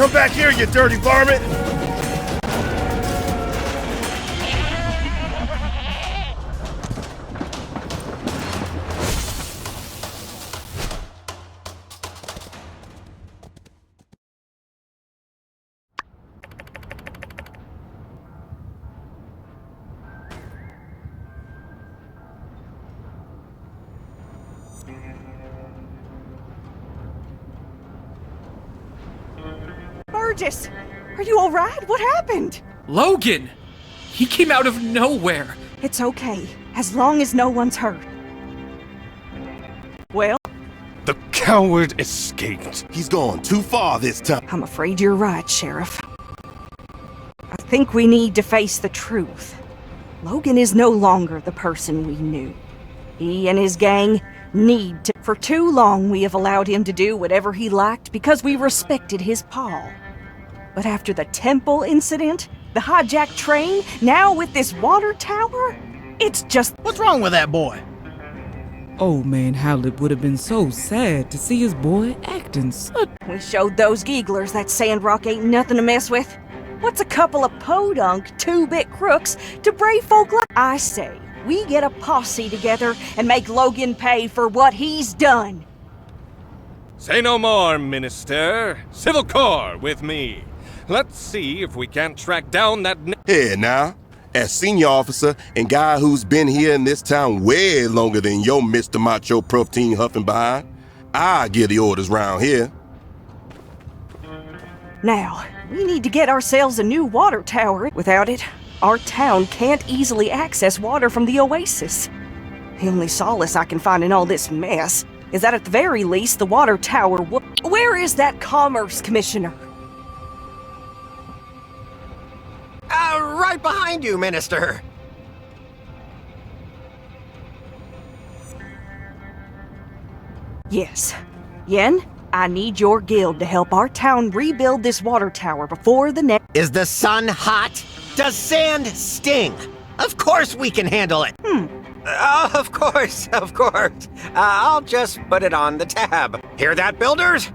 Come back here, you dirty varmint! Burgess, are you all right? What happened? Logan! He came out of nowhere! It's okay, as long as no one's hurt. Well? The coward escaped. He's gone too far this time. I'm afraid you're right, Sheriff. I think we need to face the truth. Logan is no longer the person we knew. He and his gang need to. For too long, we have allowed him to do whatever he liked because we respected his paw. But after the temple incident, the hijacked train, now with this water tower, it's just... What's wrong with that boy? Old man Howlett would have been so sad to see his boy acting such. We showed those geeglers that Sandrock ain't nothing to mess with. What's a couple of podunk, two-bit crooks to brave folk like I say? We get a posse together and make Logan pay for what he's done. Say no more, Minister. Civil Corps with me. Let's see if we can't track down that... Here now, as senior officer and guy who's been here in this town way longer than your Mr. Macho protein huffing behind, I give the orders round here. Now, we need to get ourselves a new water tower. Without it, our town can't easily access water from the oasis. The only solace I can find in all this mess is that at the very least the water tower will... Where is that Commerce Commissioner? Right behind you, Minister. Yes. Yen, I need your guild to help our town rebuild this water tower before the next... Is the sun hot? Does sand sting? Of course we can handle it. Of course, of course. I'll just put it on the tab. Hear that, builders?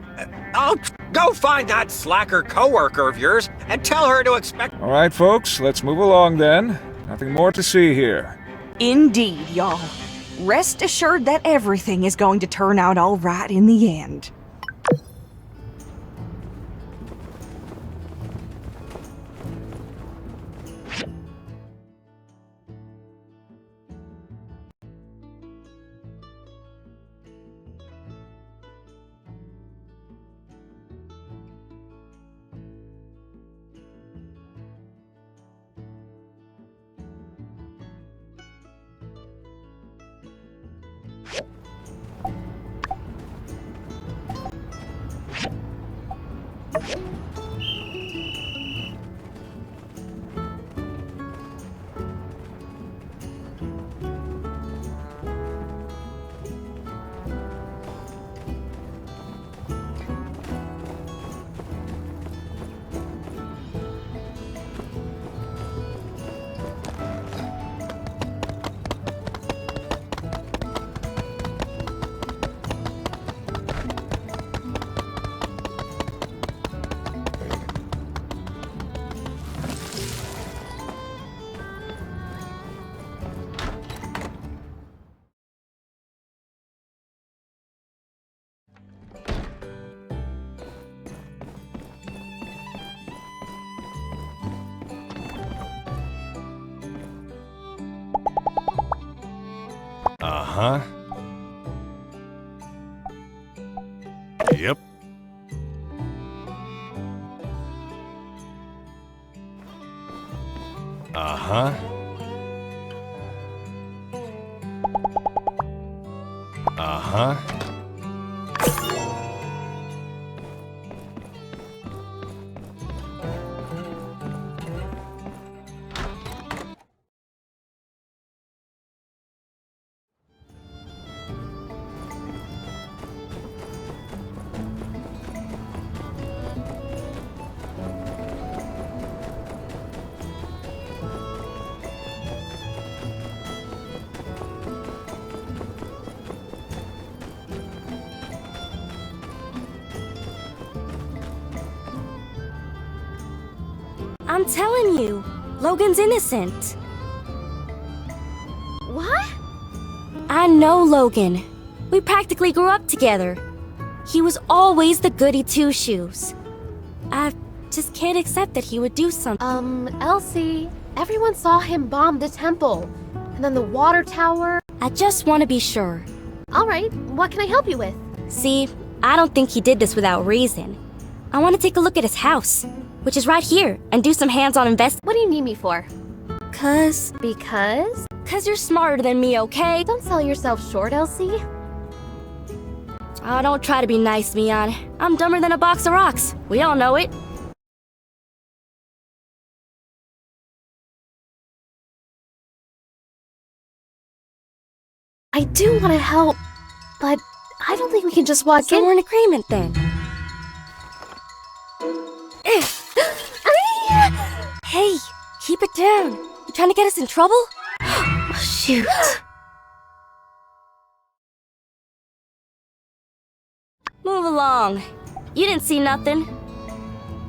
I'll go find that slacker coworker of yours and tell her to expect... All right, folks, let's move along then. Nothing more to see here. Indeed, y'all. Rest assured that everything is going to turn out all right in the end. Uh-huh. Yep. Uh-huh. Uh-huh. I'm telling you, Logan's innocent. What? I know Logan. We practically grew up together. He was always the goody two-shoes. I just can't accept that he would do something. Elsie, everyone saw him bomb the temple. And then the water tower. I just want to be sure. Alright, what can I help you with? See, I don't think he did this without reason. I want to take a look at his house, which is right here, and do some hands-on What do you need me for? Because you're smarter than me, okay? Don't sell yourself short, Elsie. Oh, don't try to be nice, Mian. I'm dumber than a box of rocks. We all know it. I do want to help, but I don't think we can just walk So in. we're in agreement then. Hey, keep it down. You trying to get us in trouble? Shoot. along? You didn't see nothing.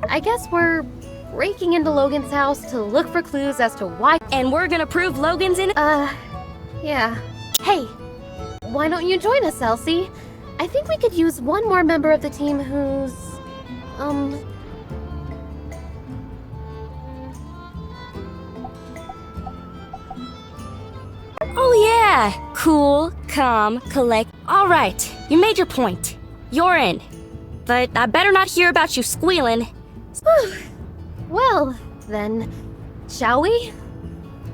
I guess we're breaking into Logan's house to look for clues as to why. And we're gonna prove Logan's in it? Yeah. Hey, why don't you join us, Elsie? I think we could use one more member of the team who's, Oh yeah! Cool, calm, collect. Alright, you made your point. You're in. But I better not hear about you squealing. Well, then, shall we?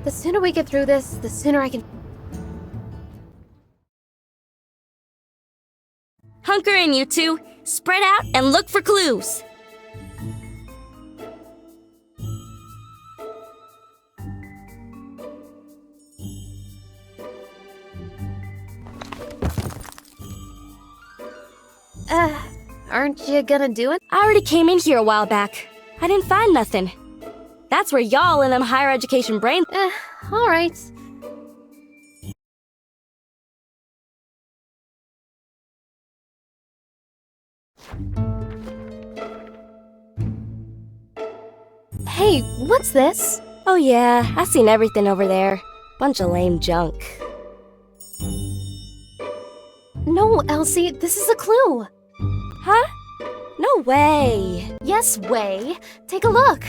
The sooner we get through this, the sooner I can... Hunker in, you two. Spread out and look for clues. Aren't you gonna do it? I already came in here a while back. I didn't find nothing. That's where y'all and them higher education brain... Alright. Hey, what's this? Oh yeah, I seen everything over there. Bunch of lame junk. No, Elsie, this is a clue. Huh? No way. Yes, way. Take a look.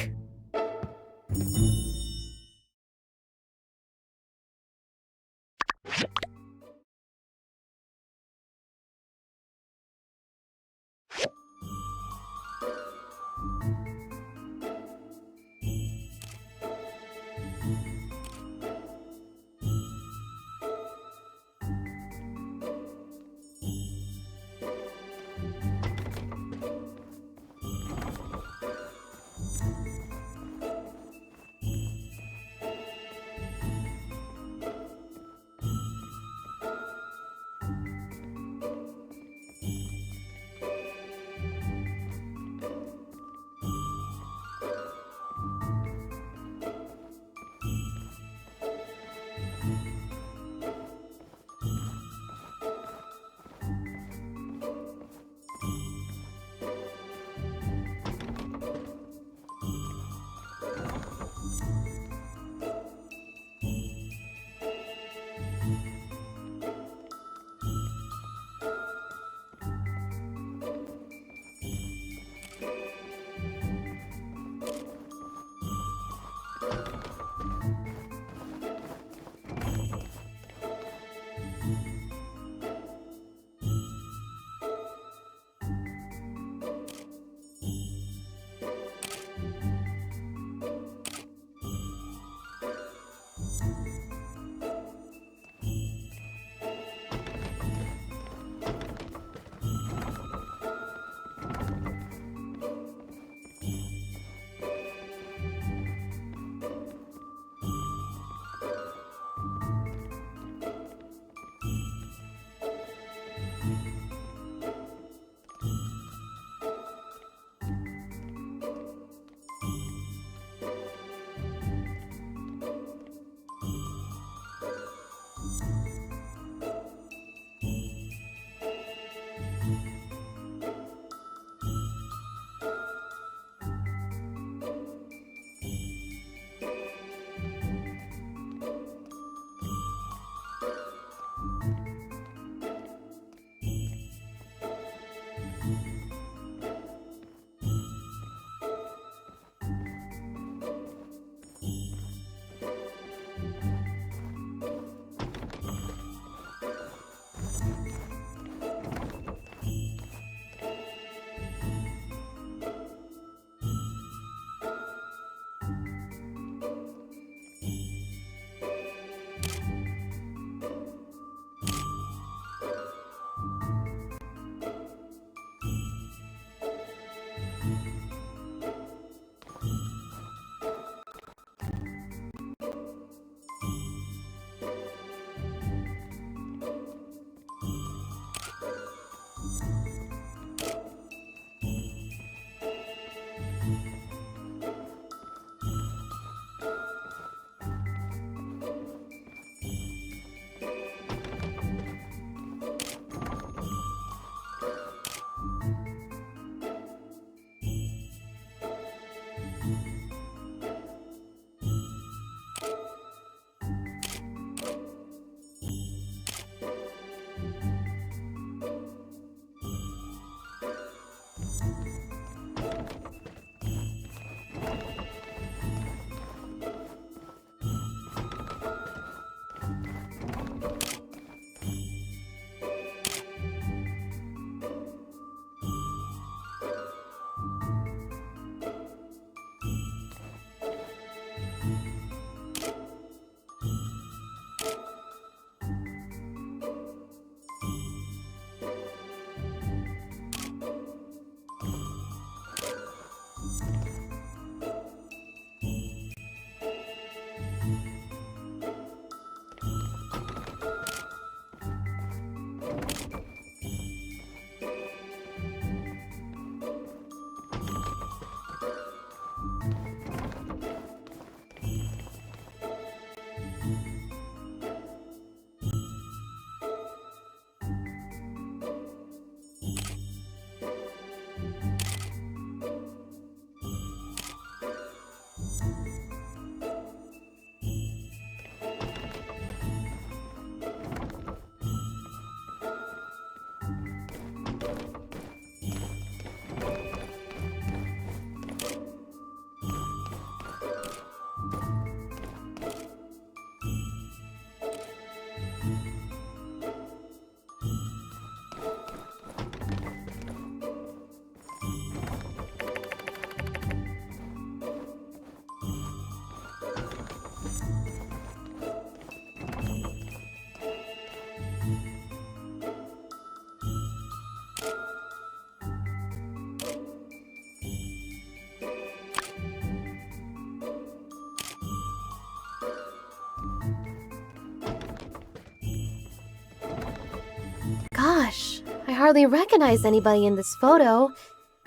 hardly recognize anybody in this photo.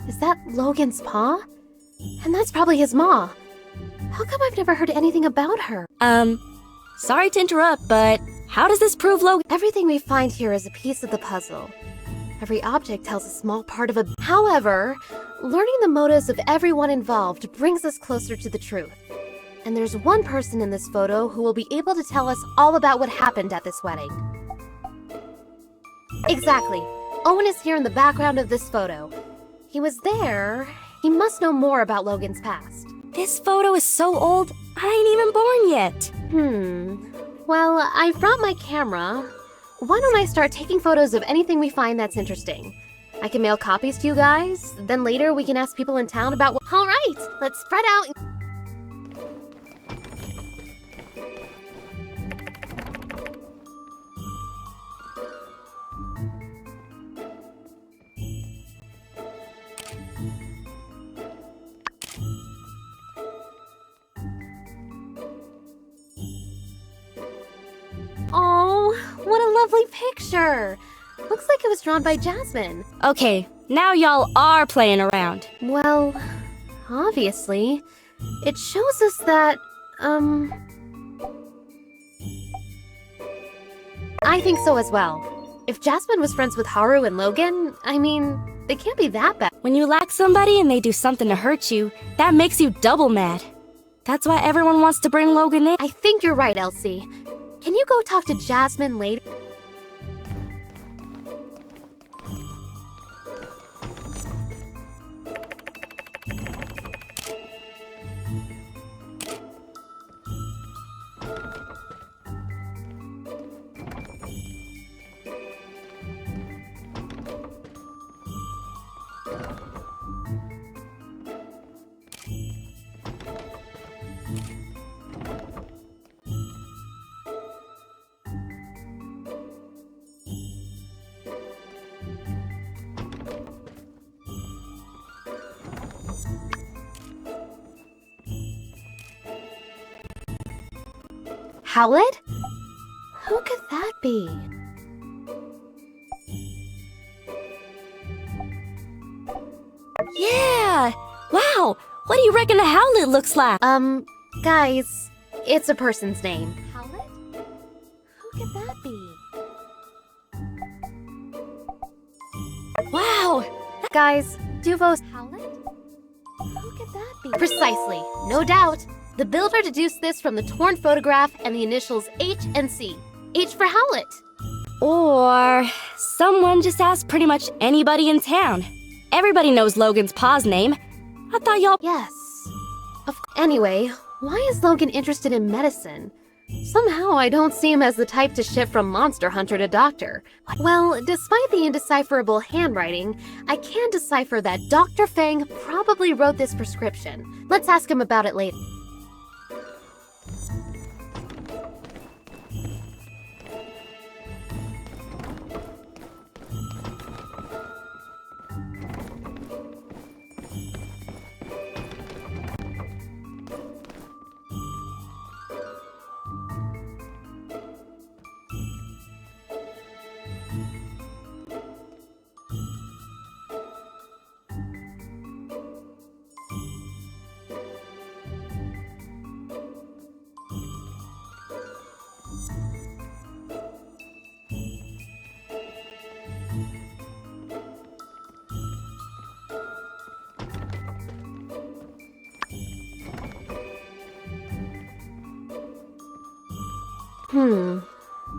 Is that Logan's pa? And that's probably his ma. How come I've never heard anything about her? Sorry to interrupt, but how does this prove Logan? Everything we find here is a piece of the puzzle. Every object tells a small part of a... However, learning the motives of everyone involved brings us closer to the truth. And there's one person in this photo who will be able to tell us all about what happened at this wedding. Exactly. Owen is here in the background of this photo. He was there. He must know more about Logan's past. This photo is so old, I ain't even born yet. Well, I brought my camera. Why don't I start taking photos of anything we find that's interesting? I can mail copies to you guys, then later we can ask people in town about what... Alright, let's spread out... Oh, what a lovely picture! Looks like it was drawn by Jasmine. Okay, now y'all are playing around. Well, obviously. It shows us that, I think so as well. If Jasmine was friends with Haru and Logan, I mean, they can't be that bad. When you like somebody and they do something to hurt you, that makes you double mad. That's why everyone wants to bring Logan in. I think you're right, Elsie. Can you go talk to Jasmine later? Howlett? Who could that be? Yeah! Wow! What do you reckon a Howlett looks like? Guys, it's a person's name. Howlett? Who could that be? Wow! Guys, Duvo's Howlett? Who could that be? Precisely, no doubt. The builder deduced this from the torn photograph and the initials H and C. H for Howlett. Or someone just asked pretty much anybody in town. Everybody knows Logan's pa's name. I thought y'all... Yes. Anyway, why is Logan interested in medicine? Somehow I don't see him as the type to shift from monster hunter to doctor. Well, despite the indecipherable handwriting, I can decipher that Dr. Fang probably wrote this prescription. Let's ask him about it later.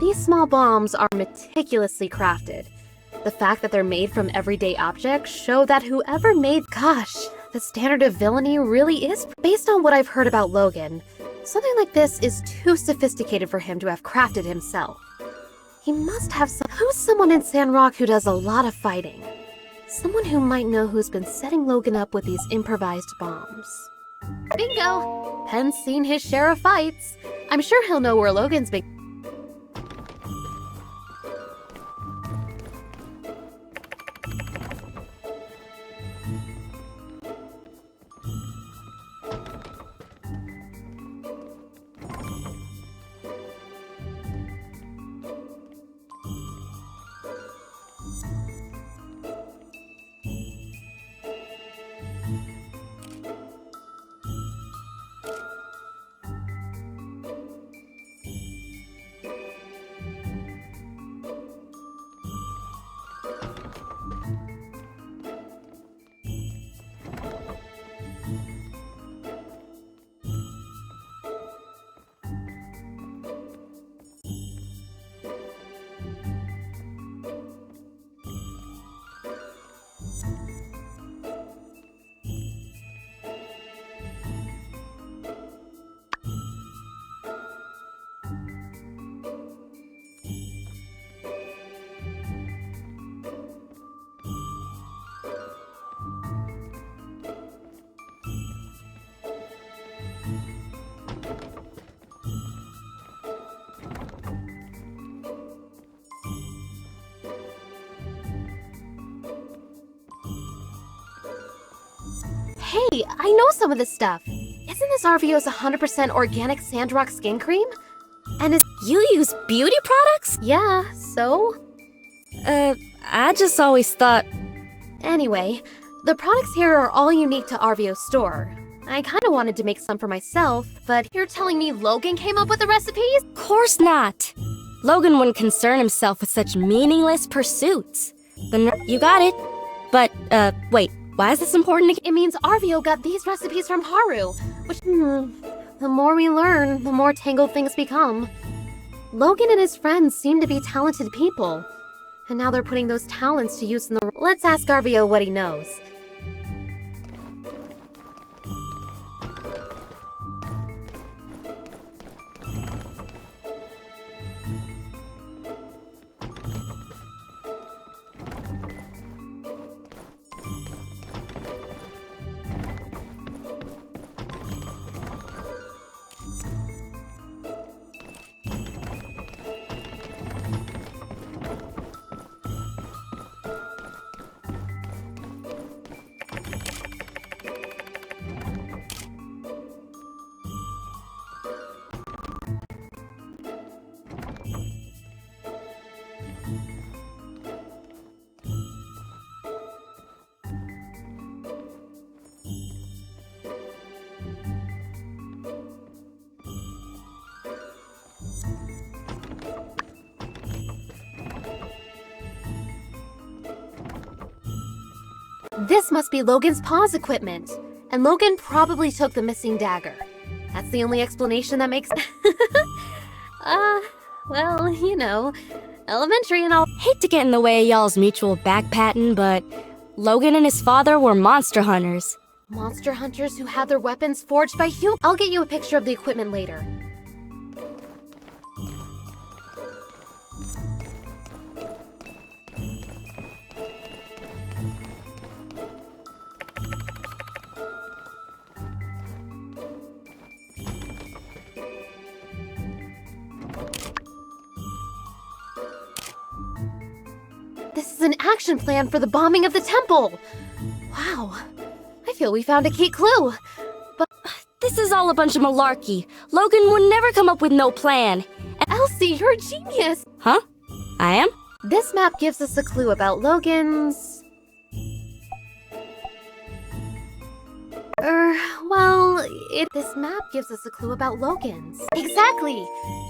These small bombs are meticulously crafted. The fact that they're made from everyday objects show that whoever made... Gosh, the standard of villainy really is... Based on what I've heard about Logan, something like this is too sophisticated for him to have crafted himself. He must have some... Who's someone in Sandrock who does a lot of fighting? Someone who might know who's been setting Logan up with these improvised bombs. Bingo! Penn's seen his share of fights. I'm sure he'll know where Logan's been... Hey, I know some of this stuff. Isn't this RVO's 100% organic Sandrock skin cream? And is— You use beauty products? Yeah, so? I just always thought... Anyway, the products here are all unique to RVO's store. I kinda wanted to make some for myself, but you're telling me Logan came up with the recipes? Of course not. Logan wouldn't concern himself with such meaningless pursuits. You got it. But, wait, why is this important? It means RVO got these recipes from Haru, which, the more we learn, the more tangled things become. Logan and his friends seem to be talented people, and now they're putting those talents to use in the— Let's ask RVO what he knows. This must be Logan's pause equipment, and Logan probably took the missing dagger. That's the only explanation that makes— well, you know, elementary and all. Hate to get in the way of y'all's mutual back-patting, but Logan and his father were monster hunters. Monster hunters who had their weapons forged by humans. I'll get you a picture of the equipment later. This is an action plan for the bombing of the temple! Wow, I feel we found a key clue. But this is all a bunch of malarkey. Logan would never come up with no plan. Elsie, you're a genius! Huh? I am? This map gives us a clue about Logan's... This map gives us a clue about Logan's. Exactly!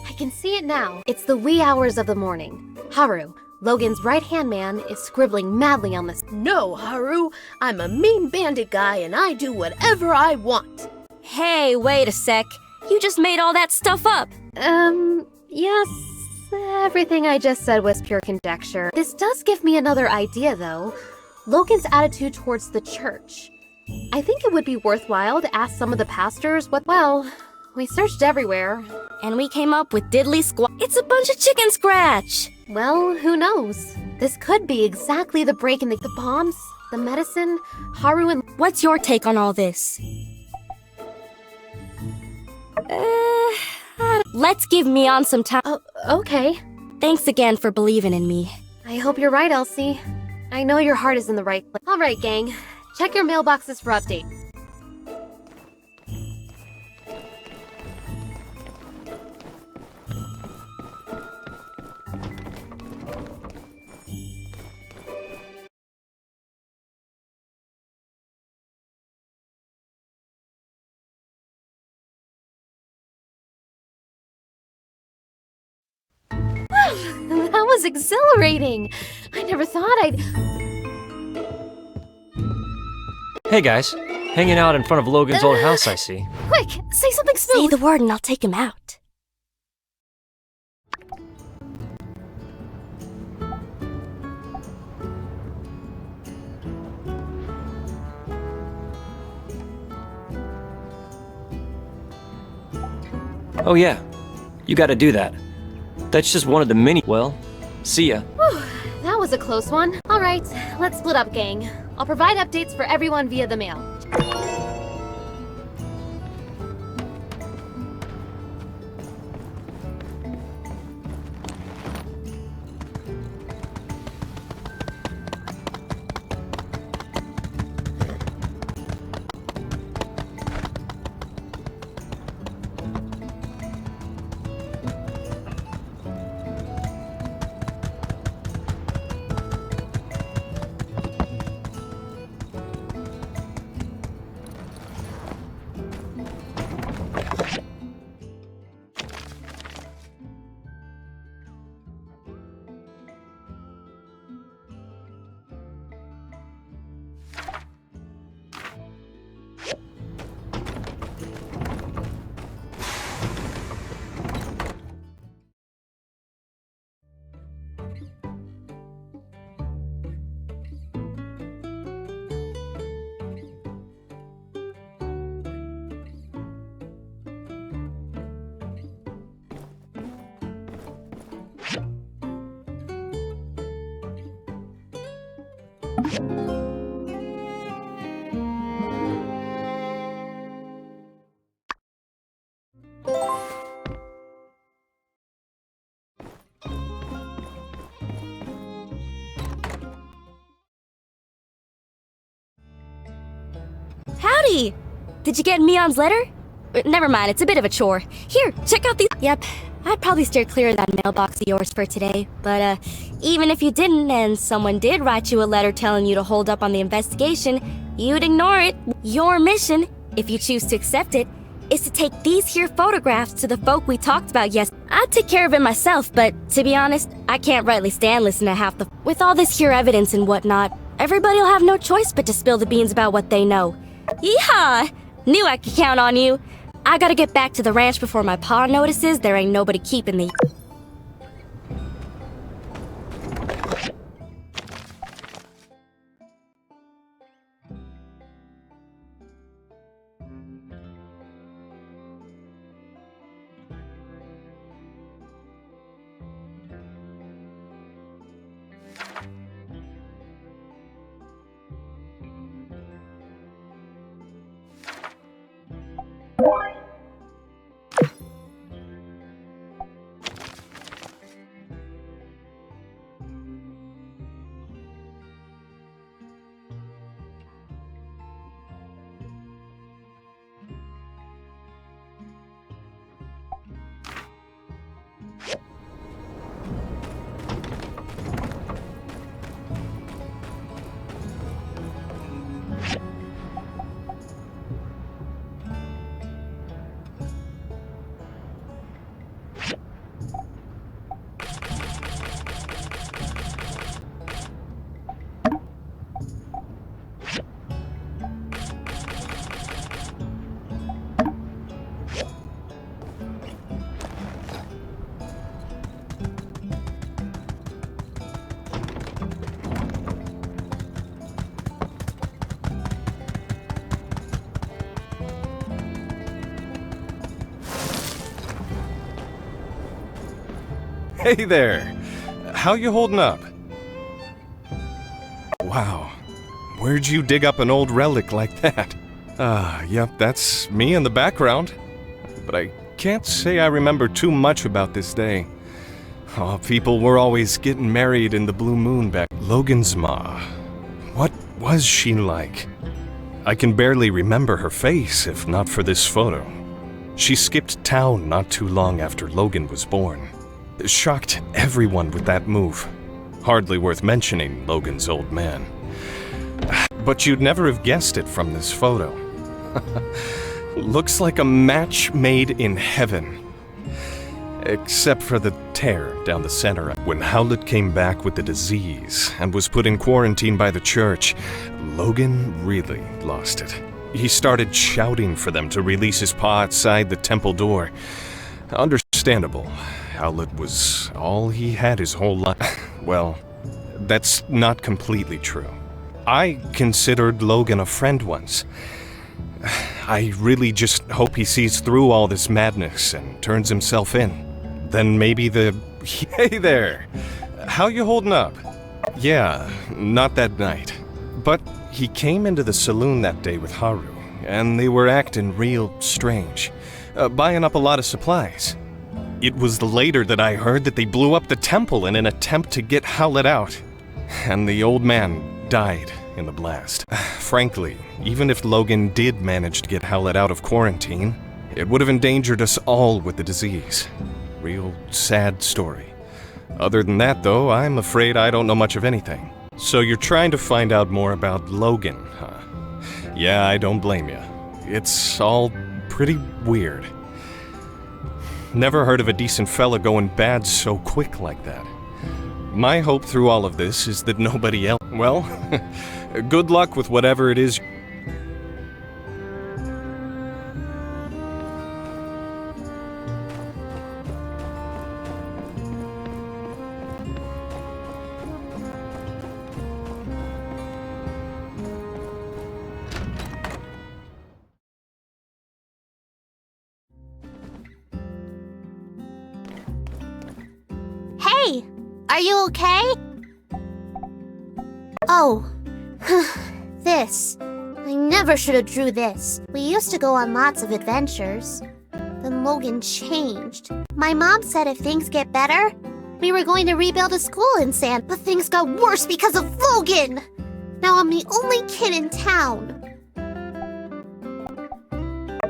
I can see it now. It's the wee hours of the morning. Haru, Logan's right-hand man, is scribbling madly on this. No, Haru. I'm a mean bandit guy and I do whatever I want. Hey, wait a sec. You just made all that stuff up. Yes. Everything I just said was pure conjecture. This does give me another idea, though. Logan's attitude towards the church. I think it would be worthwhile to ask some of the pastors what— Well, we searched everywhere. And we came up with diddly squat. It's a bunch of chicken scratch. Well, who knows? This could be exactly the break in the bombs, the medicine, Haru and— What's your take on all this? Let's give Mion some time. Okay. Thanks again for believing in me. I hope you're right, Elsie. I know your heart is in the right place. Alright, gang. Check your mailboxes for updates. That was exhilarating! I never thought I'd... Hey guys, hanging out in front of Logan's old house, I see. Quick, say something smooth! Say the word and I'll take him out. Oh yeah, you gotta do that. That's just one of the many— Well, see ya. Whew, that was a close one. Alright, let's split up, gang. I'll provide updates for everyone via the mail. Hey! Did you get Mion's letter? Never mind, it's a bit of a chore. Here, check out these. Yep, I'd probably steer clear of that mailbox of yours for today. But, even if you didn't and someone did write you a letter telling you to hold up on the investigation, you'd ignore it. Your mission, if you choose to accept it, is to take these here photographs to the folk we talked about yesterday. I'd take care of it myself, but to be honest, I can't rightly stand listening to half the... With all this here evidence and whatnot, everybody'll have no choice but to spill the beans about what they know. Yeehaw! Knew I could count on you. I gotta get back to the ranch before my pa notices there ain't nobody keeping the... Hey there! How you holding up? Wow, where'd you dig up an old relic like that? Yep, that's me in the background. But I can't say I remember too much about this day. Oh, people were always getting married in the blue moon back. Logan's ma. What was she like? I can barely remember her face if not for this photo. She skipped town not too long after Logan was born. Shocked everyone with that move. Hardly worth mentioning Logan's old man. But you'd never have guessed it from this photo. Looks like a match made in heaven. Except for the tear down the center. When Howlett came back with the disease and was put in quarantine by the church, Logan really lost it. He started shouting for them to release his pa outside the temple door. Understandable. Howlett was all he had his whole life. Well, that's not completely true. I considered Logan a friend once. I really just hope he sees through all this madness and turns himself in. Then maybe the... Hey there! How you holding up? Yeah, not that night. But he came into the saloon that day with Haru, and they were acting real strange, buying up a lot of supplies. It was later that I heard that they blew up the temple in an attempt to get Howlett out, and the old man died in the blast. Frankly, even if Logan did manage to get Howlett out of quarantine, it would have endangered us all with the disease. Real sad story. Other than that, though, I'm afraid I don't know much of anything. So you're trying to find out more about Logan, huh? Yeah, I don't blame you. It's all pretty weird. Never heard of a decent fella going bad so quick like that. My hope through all of this is that nobody else... Well, good luck with whatever it is. Hey, are you okay? Oh, this. I never should have drew this. We used to go on lots of adventures. Then Logan changed. My mom said if things get better, we were going to rebuild a school in Sand, but things got worse because of Logan! Now I'm the only kid in town.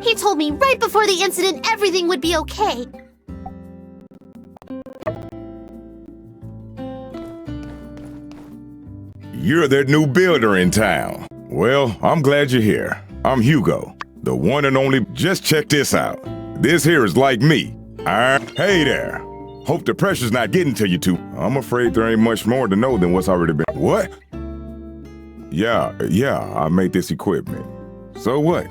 He told me right before the incident everything would be okay. You're that new builder in town. Well, I'm glad you're here. I'm Hugo, the one and only. Just check this out. This here is like me. Hey there. Hope the pressure's not getting to you too. I'm afraid there ain't much more to know than what's already been. What? Yeah, I made this equipment. So what?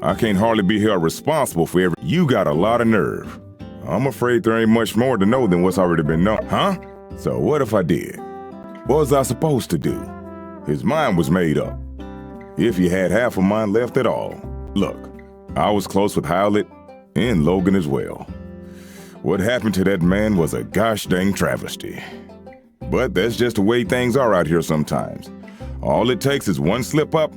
I can't hardly be held responsible for every. You got a lot of nerve. I'm afraid there ain't much more to know than what's already been known. Huh? So what if I did? What was I supposed to do? His mind was made up. If he had half of mine left at all. Look, I was close with Howlett and Logan as well. What happened to that man was a gosh dang travesty. But that's just the way things are out here sometimes. All it takes is one slip up.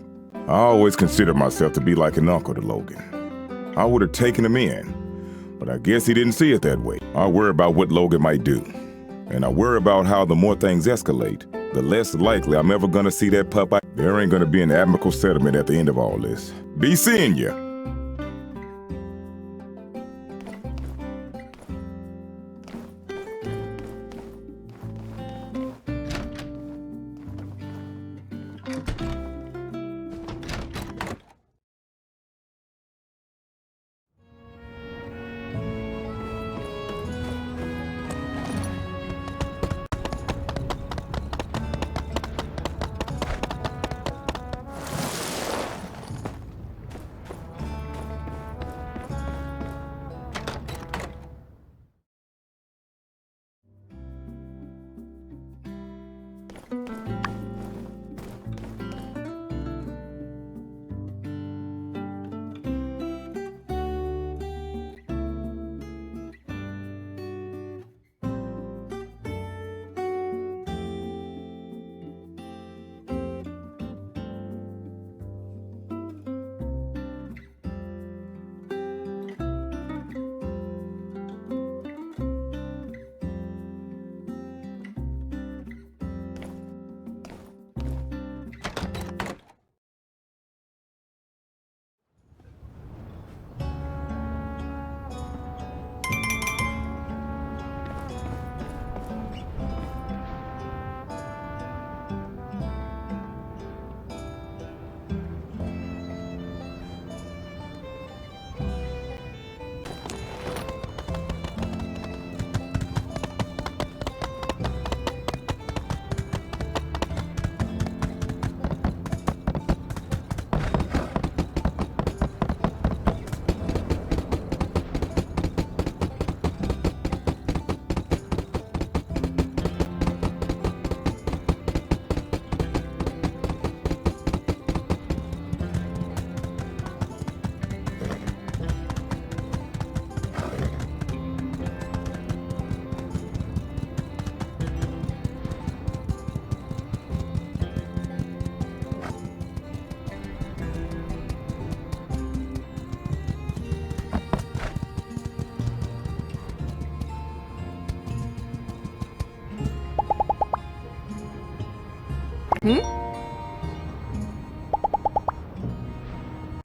I always considered myself to be like an uncle to Logan. I would have taken him in, but I guess he didn't see it that way. I worry about what Logan might do. And I worry about how the more things escalate, the less likely I'm ever gonna see that pup. There ain't gonna be an amicable settlement at the end of all this. Be seeing ya.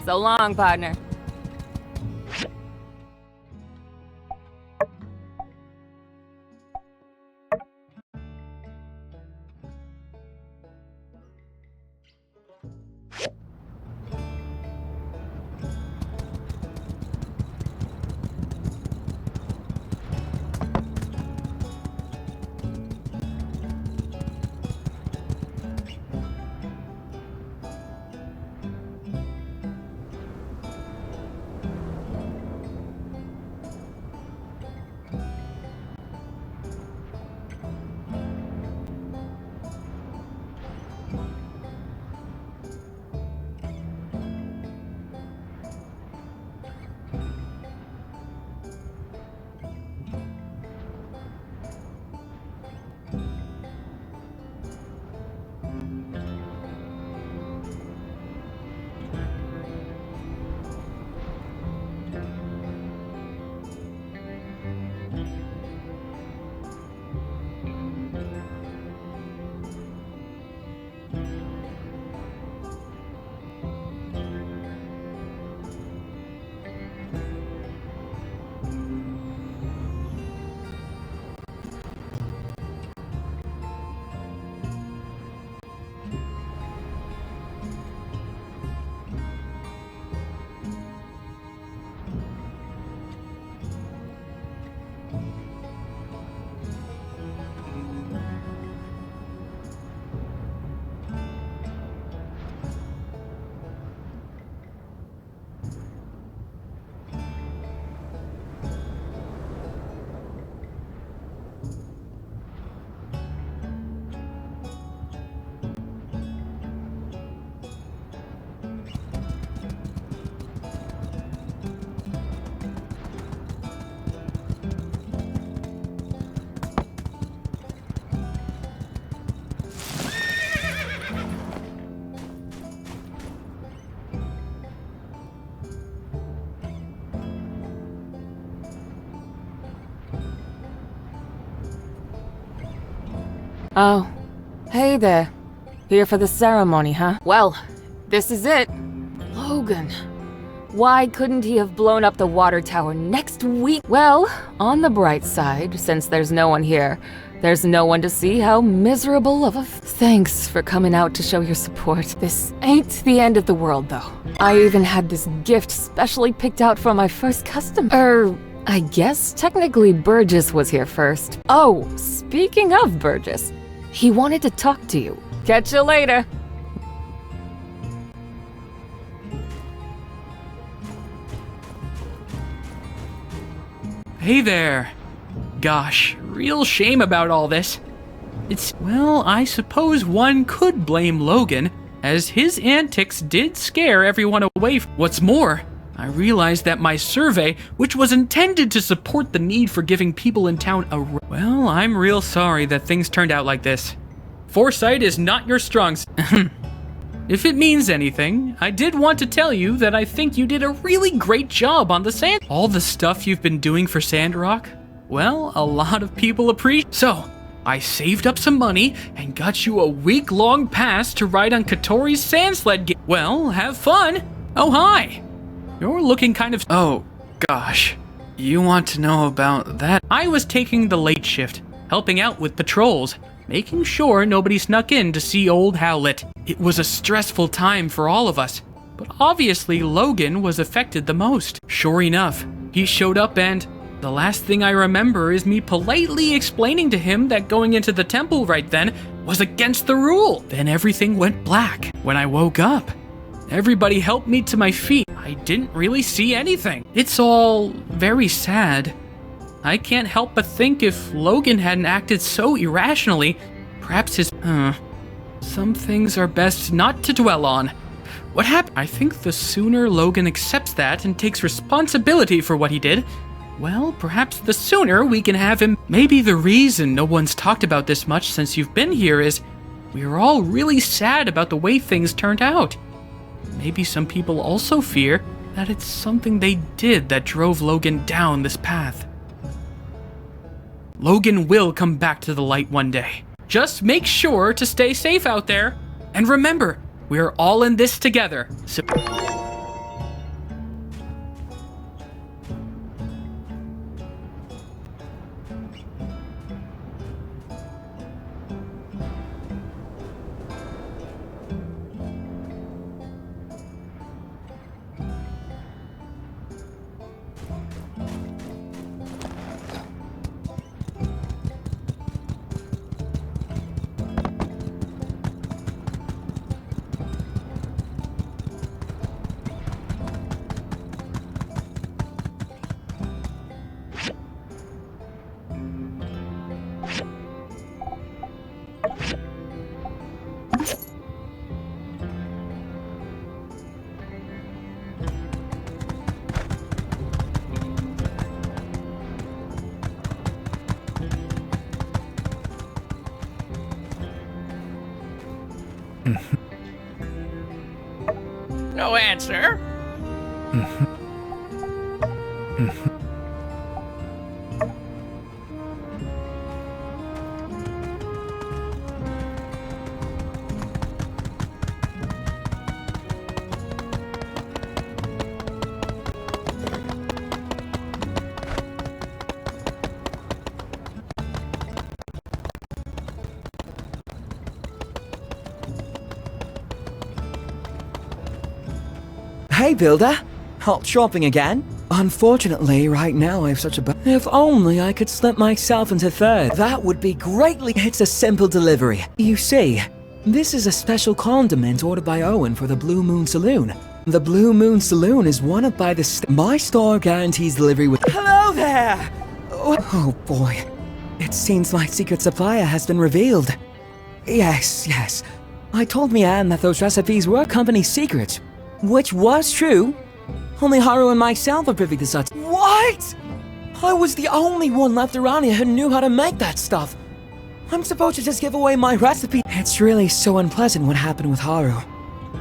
So long, partner. Oh, hey there. Here for the ceremony, huh? Well, this is it. Logan. Why couldn't he have blown up the water tower next week? Well, on the bright side, since there's no one here, there's no one to see how miserable of a Thanks for coming out to show your support. This ain't the end of the world, though. I even had this gift specially picked out for my first customer. I guess technically Burgess was here first. Oh, speaking of Burgess, he wanted to talk to you. Catch you later. Hey there. Gosh, real shame about all this. Well, I suppose one could blame Logan, as his antics did scare everyone away. What's more, I realized that my survey, which was intended to support the need for giving people in town a... Well, I'm real sorry that things turned out like this. Foresight is not your strong... If it means anything, I did want to tell you that I think you did a really great job on the sand. All the stuff you've been doing for Sandrock, well, a lot of people appreciate. So, I saved up some money and got you a week-long pass to ride on Katori's sand sled game. Well, have fun. Oh, hi. You're looking kind of... Oh, gosh. You want to know about that? I was taking the late shift, helping out with patrols, making sure nobody snuck in to see old Howlett. It was a stressful time for all of us, but obviously Logan was affected the most. Sure enough, he showed up and the last thing I remember is me politely explaining to him that going into the temple right then was against the rule. Then everything went black. When I woke up, everybody helped me to my feet. I didn't really see anything. It's all very sad. I can't help but think if Logan hadn't acted so irrationally, perhaps his... Some things are best not to dwell on. What happened? I think the sooner Logan accepts that and takes responsibility for what he did, well, perhaps the sooner we can have him... Maybe the reason no one's talked about this much since you've been here is we're all really sad about the way things turned out. Maybe some people also fear that it's something they did that drove Logan down this path. Logan will come back to the light one day. Just make sure to stay safe out there. And remember, we're all in this together. So No answer. Hey, Builder. Out shopping again? Unfortunately, right now I have such a If only I could slip myself into third. That would be greatly... It's a simple delivery. You see, this is a special condiment ordered by Owen for the Blue Moon Saloon. The Blue Moon Saloon is one up by the... My store guarantees delivery with... Hello there! Oh boy. It seems my secret supplier has been revealed. Yes. I told Mianne that those recipes were company secrets. Which was true. Only Haru and myself are privy to such. What? I was the only one left around here who knew how to make that stuff. I'm supposed to just give away my recipe. It's really so unpleasant what happened with Haru.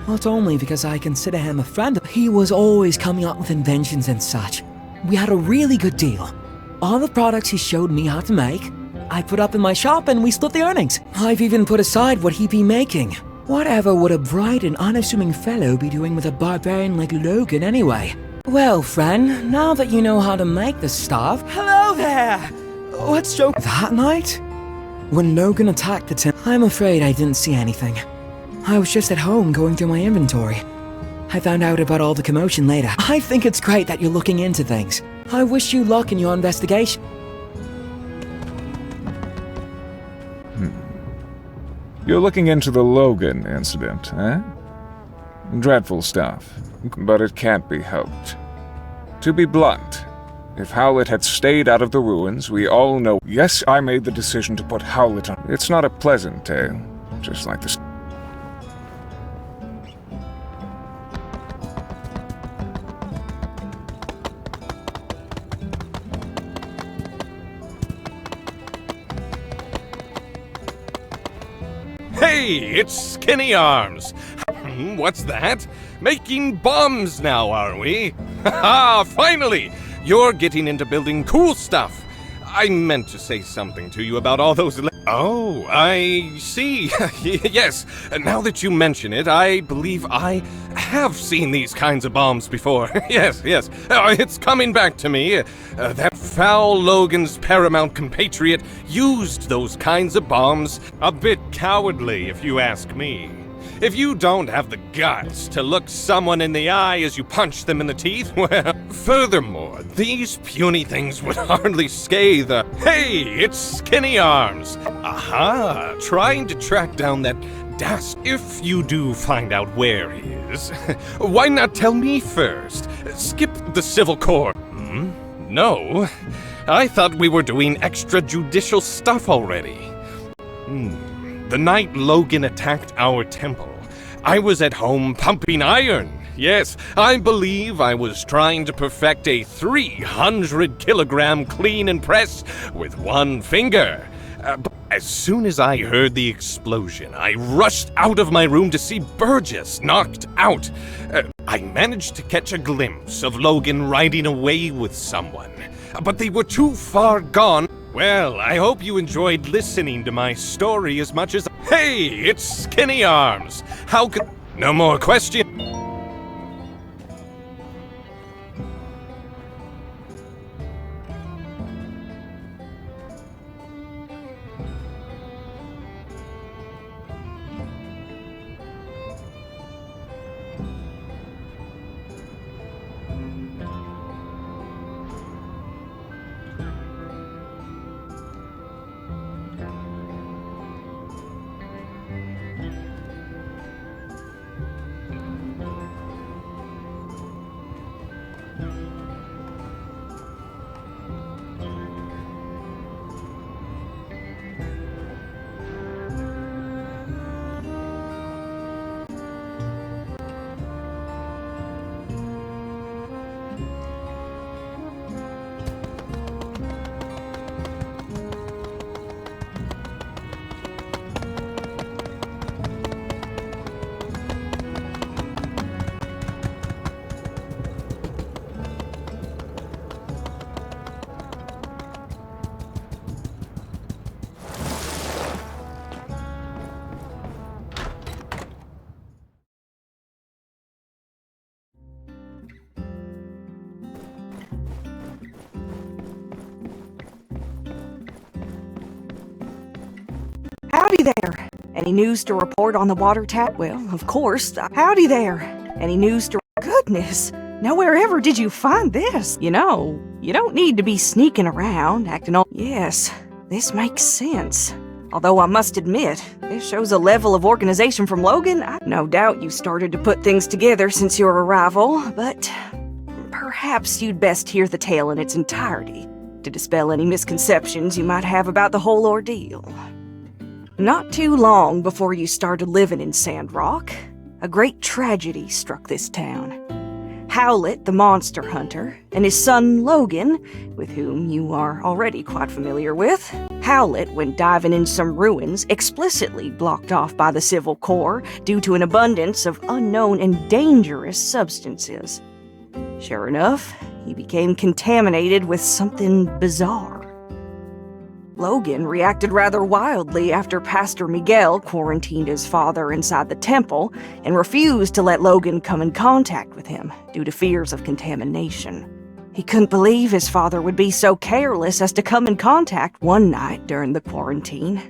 Not only because I consider him a friend, he was always coming up with inventions and such. We had a really good deal. All the products he showed me how to make, I put up in my shop and we split the earnings. I've even put aside what he'd be making. Whatever would a bright and unassuming fellow be doing with a barbarian like Logan anyway? Well, friend, now that you know how to make the stuff... Hello there! Let's joke. That night, when Logan attacked the temple, I'm afraid I didn't see anything. I was just at home going through my inventory. I found out about all the commotion later. I think it's great that you're looking into things. I wish you luck in your investigation. You're looking into the Logan incident, eh? Dreadful stuff, but it can't be helped. To be blunt, if Howlett had stayed out of the ruins, we all know... Yes, I made the decision to put Howlett on... It's not a pleasant tale, just like this... Hey, it's Skinny Arms. What's that? Making bombs now, are we? Haha, finally! You're getting into building cool stuff. I meant to say something to you about all those... Oh, I see. Yes, now that you mention it, I believe I have seen these kinds of bombs before. Yes. It's coming back to me. That foul Logan's paramount compatriot used those kinds of bombs. A bit cowardly, if you ask me. If you don't have the guts to look someone in the eye as you punch them in the teeth, well, furthermore, these puny things would hardly scathe a... Hey, it's Skinny Arms! Aha, trying to track down that dast... If you do find out where he is, why not tell me first? Skip the civil court. No, I thought we were doing extrajudicial stuff already. The night Logan attacked our temple, I was at home pumping iron. Yes, I believe I was trying to perfect a 300-kilogram clean and press with one finger. But as soon as I heard the explosion, I rushed out of my room to see Burgess knocked out. I managed to catch a glimpse of Logan riding away with someone, but they were too far gone. Well, I hope you enjoyed listening to my story as much as... Hey, it's Skinny Arms! How could... No more questions? Howdy there. Any news to report on the water tap? Well, of course. Howdy there. Any news to... Goodness. Now wherever did you find this? You know, you don't need to be sneaking around, acting all... Yes, this makes sense. Although I must admit, this shows a level of organization from Logan. No doubt you started to put things together since your arrival, but... Perhaps you'd best hear the tale in its entirety to dispel any misconceptions you might have about the whole ordeal. Not too long before you started living in Sandrock, a great tragedy struck this town. Howlett, the monster hunter, and his son Logan, with whom you are already quite familiar with. Howlett went diving in some ruins explicitly blocked off by the Civil Corps due to an abundance of unknown and dangerous substances. Sure enough, he became contaminated with something bizarre. Logan reacted rather wildly after Pastor Miguel quarantined his father inside the temple and refused to let Logan come in contact with him due to fears of contamination. He couldn't believe his father would be so careless as to come in contact one night during the quarantine.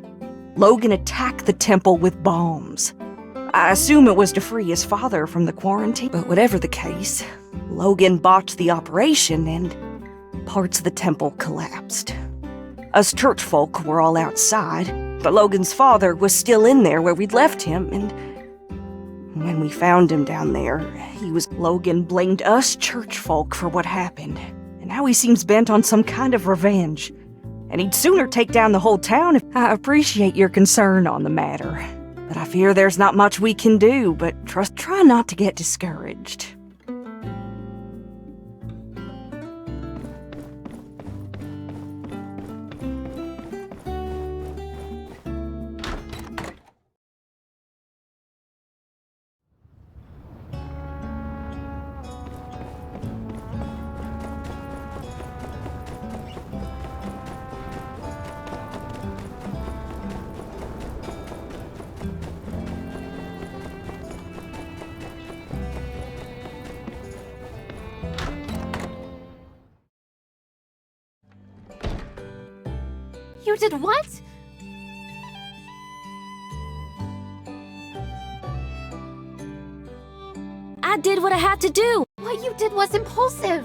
Logan attacked the temple with bombs. I assume it was to free his father from the quarantine, but whatever the case, Logan botched the operation and parts of the temple collapsed. Us church folk were all outside, but Logan's father was still in there where we'd left him, and when we found him down there, Logan blamed us church folk for what happened, and now he seems bent on some kind of revenge. And he'd sooner take down the whole town if I appreciate your concern on the matter. But I fear there's not much we can do, but try not to get discouraged. You did what? I did what I had to do. What you did was impulsive.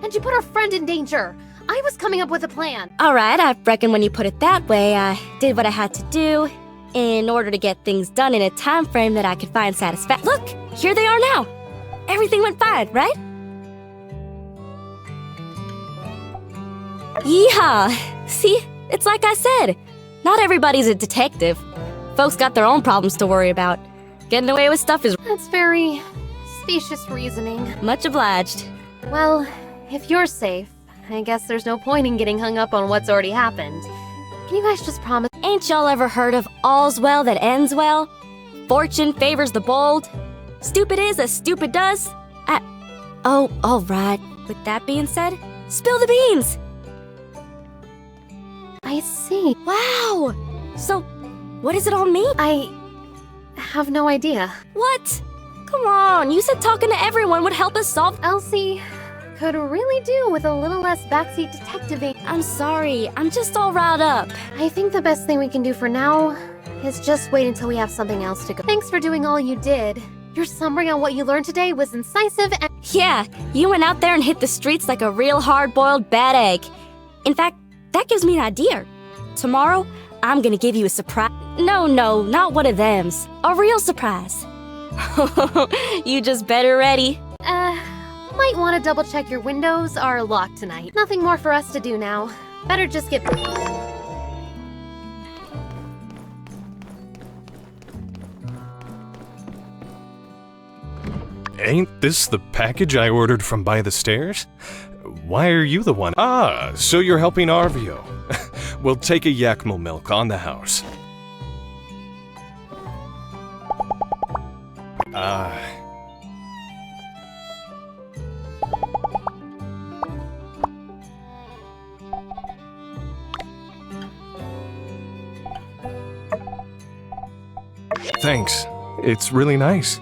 And you put our friend in danger. I was coming up with a plan. Alright, I reckon when you put it that way, I did what I had to do in order to get things done in a time frame that I could find satisfactory. Look, here they are now. Everything went fine, right? Yeehaw! See? It's like I said, not everybody's a detective. Folks got their own problems to worry about. Getting away with stuff is... That's very specious reasoning. Much obliged. Well, if you're safe, I guess there's no point in getting hung up on what's already happened. Can you guys just promise? Ain't y'all ever heard of all's well that ends well? Fortune favors the bold. Stupid is as stupid does. Oh, alright. With that being said, spill the beans! I see. Wow! So, what does it all mean? I have no idea. What? Come on, you said talking to everyone would help us solve... Elsie could really do with a little less backseat detectiving. I'm sorry, I'm just all riled up. I think the best thing we can do for now is just wait until we have something else to go. Thanks for doing all you did. Your summary on what you learned today was incisive and... Yeah, you went out there and hit the streets like a real hard-boiled bad egg. In fact, that gives me an idea. Tomorrow, I'm gonna give you a surprise. No, not one of thems. A real surprise. You just better ready. Might want to double check your windows are locked tonight. Nothing more for us to do now. Better just get... Ain't this the package I ordered from by the stairs? Why are you the one? Ah, so you're helping Arvio. We'll take a Yakmo milk on the house. Thanks. It's really nice.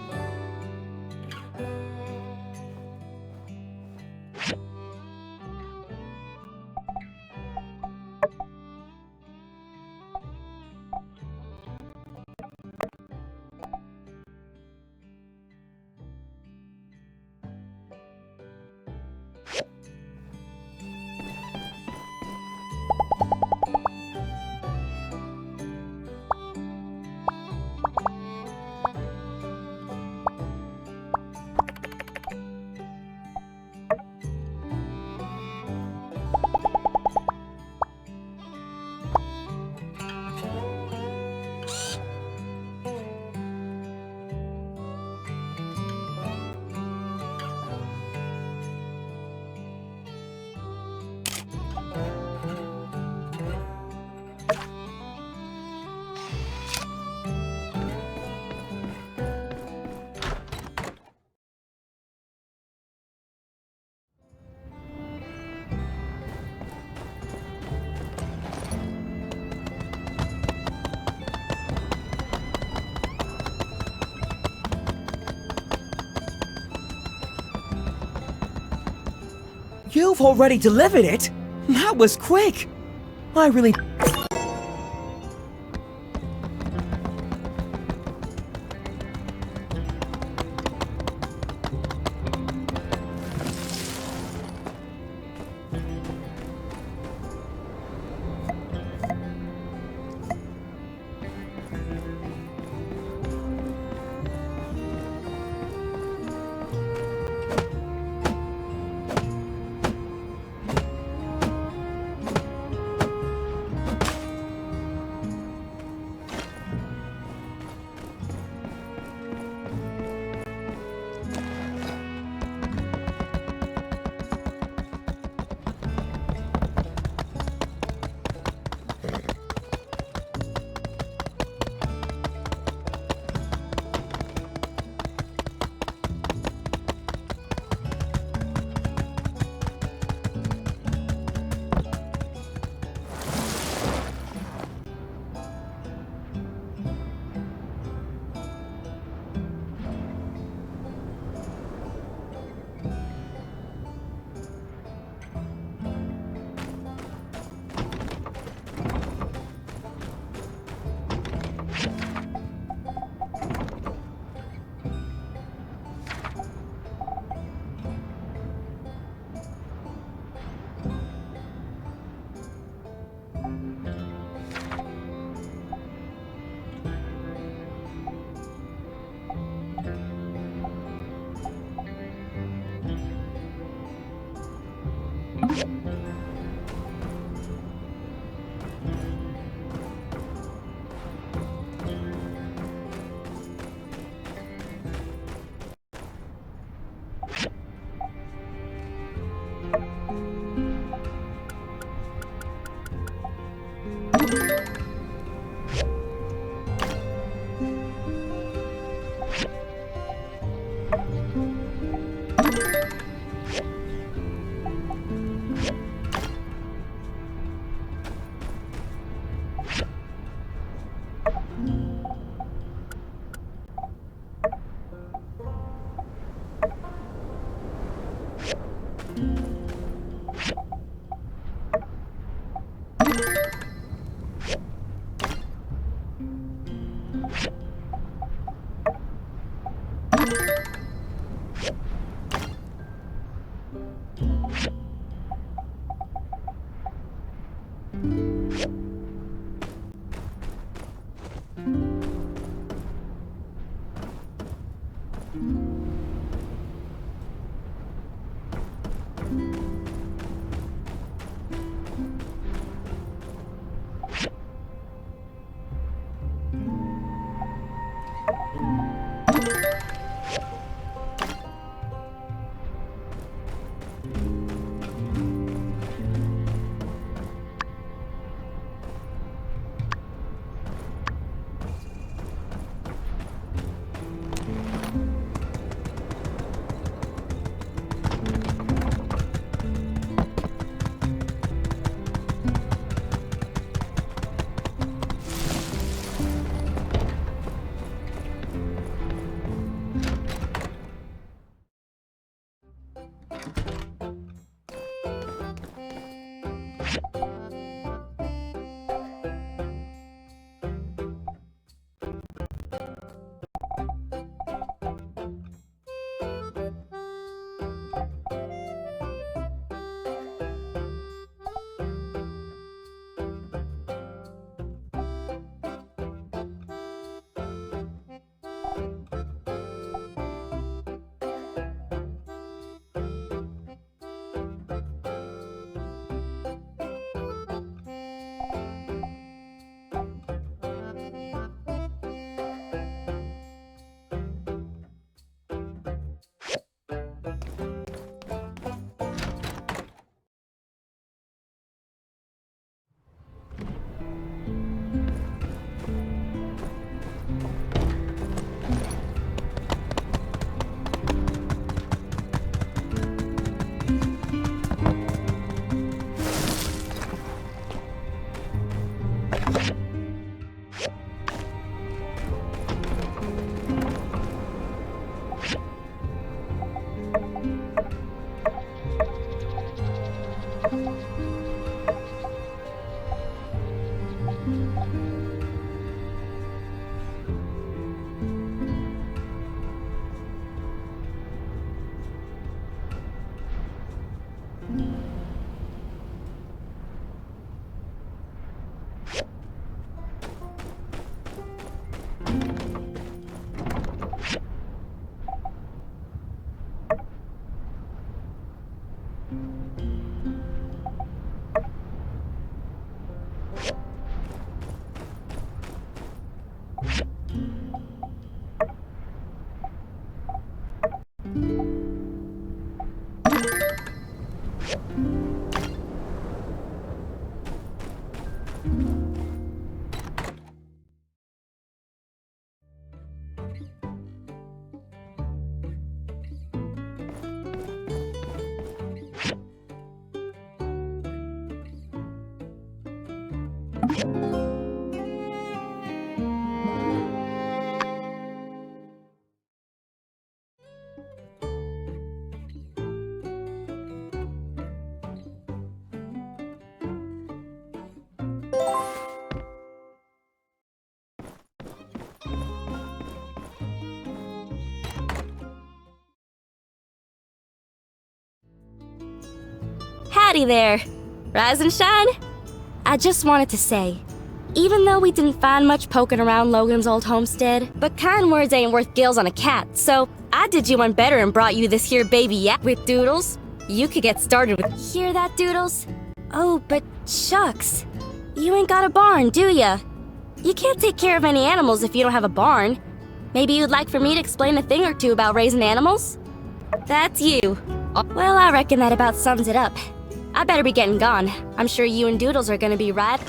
You've already delivered it? That was quick. I really... Howdy there. Rise and shine. I just wanted to say, even though we didn't find much poking around Logan's old homestead, but kind words ain't worth gills on a cat, so I did you one better and brought you this here baby yak with Doodles. You could get started with— Hear that, Doodles? Oh, but shucks. You ain't got a barn, do ya? You can't take care of any animals if you don't have a barn. Maybe you'd like for me to explain a thing or two about raising animals? That's you. Well, I reckon that about sums it up. I better be getting gone. I'm sure you and Doodles are gonna be right.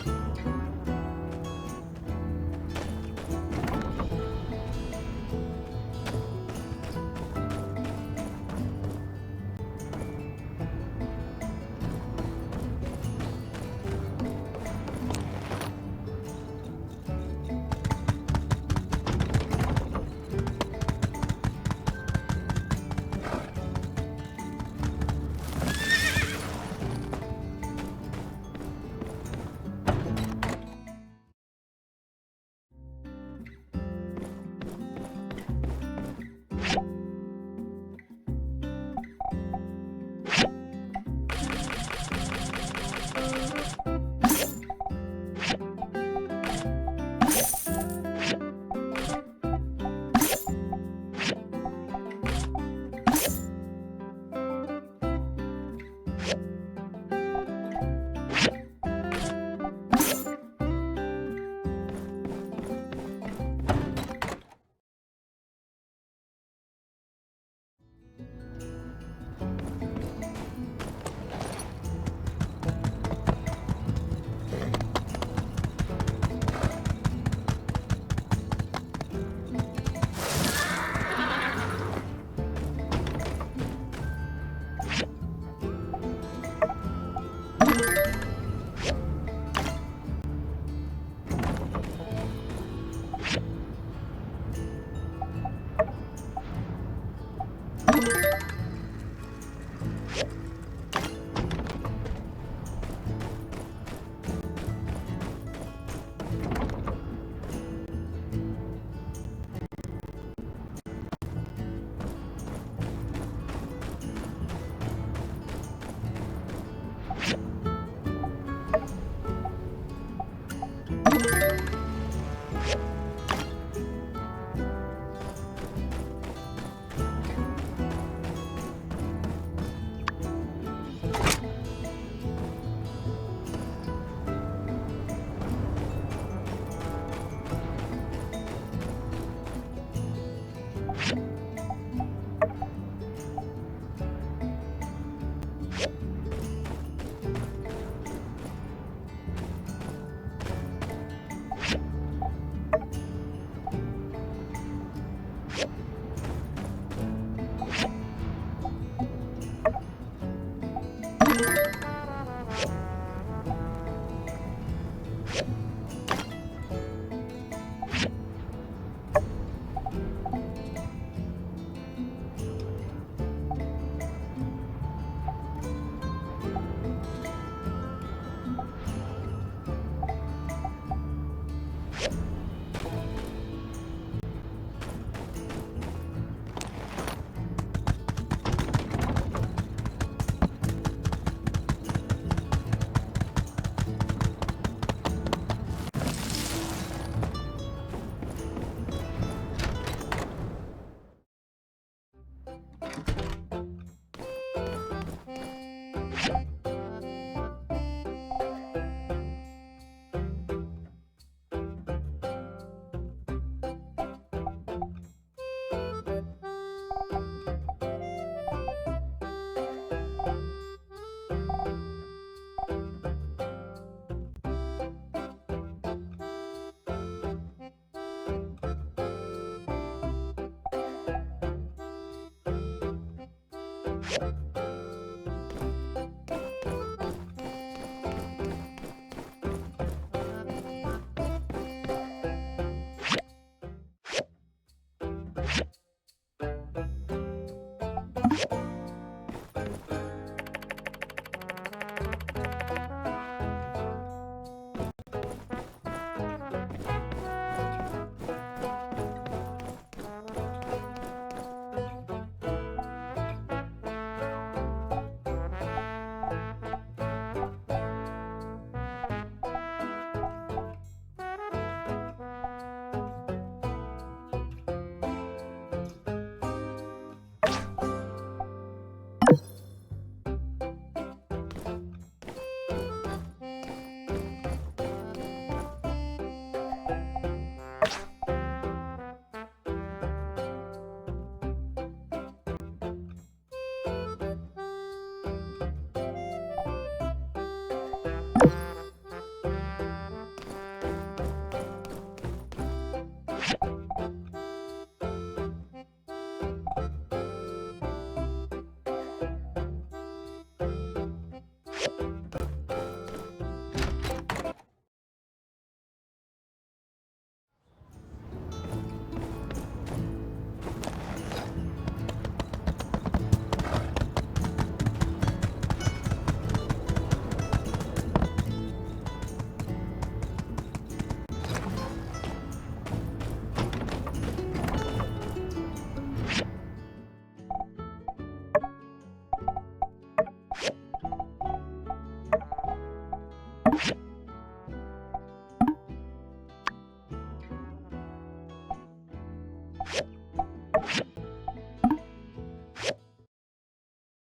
you